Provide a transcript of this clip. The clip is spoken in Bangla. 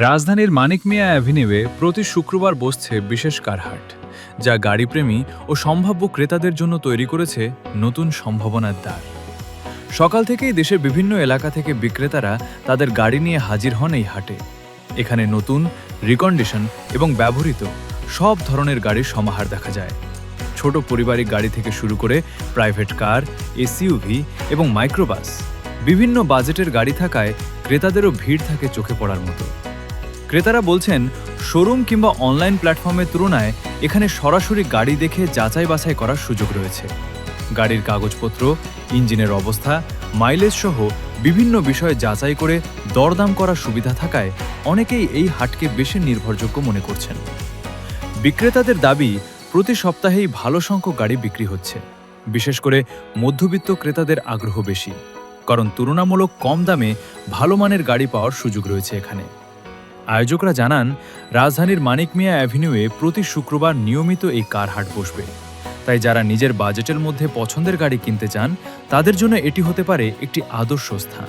রাজধানীর মানিক মিয়া অ্যাভিনিউয়ে প্রতি শুক্রবার বসছে বিশেষ কার হাট, যা গাড়িপ্রেমী ও সম্ভাব্য ক্রেতাদের জন্য তৈরি করেছে নতুন সম্ভাবনার দ্বার। সকাল থেকেই দেশের বিভিন্ন এলাকা থেকে বিক্রেতারা তাদের গাড়ি নিয়ে হাজির হন এই হাটে। এখানে নতুন, রিকন্ডিশন এবং ব্যবহৃত সব ধরনের গাড়ির সমাহার দেখা যায়। ছোট পারিবারিক গাড়ি থেকে শুরু করে প্রাইভেট কার, এসইউভি এবং মাইক্রোবাস, বিভিন্ন বাজেটের গাড়ি থাকায় ক্রেতাদেরও ভিড় থাকে চোখে পড়ার মতো। ক্রেতারা বলছেন, শোরুম কিংবা অনলাইন প্ল্যাটফর্মের তুলনায় এখানে সরাসরি গাড়ি দেখে যাচাই বাছাই করার সুযোগ রয়েছে। গাড়ির কাগজপত্র, ইঞ্জিনের অবস্থা, মাইলেজ সহ বিভিন্ন বিষয় যাচাই করে দরদাম করার সুবিধা থাকায় অনেকেই এই হাটকে বেশি নির্ভরযোগ্য মনে করছেন। বিক্রেতাদের দাবি, প্রতি সপ্তাহেই ভালো সংখ্যক গাড়ি বিক্রি হচ্ছে। বিশেষ করে মধ্যবিত্ত ক্রেতাদের আগ্রহ বেশি, কারণ তুলনামূলক কম দামে ভালো মানের গাড়ি পাওয়ার সুযোগ রয়েছে এখানে। আয়োজকরা জানান, রাজধানীর মানিক মিয়া অ্যাভিনিউয়ে প্রতি শুক্রবার নিয়মিত এই কার হাট বসবে। তাই যারা নিজের বাজেটের মধ্যে পছন্দের গাড়ি কিনতে চান, তাদের জন্য এটি হতে পারে একটি আদর্শ স্থান।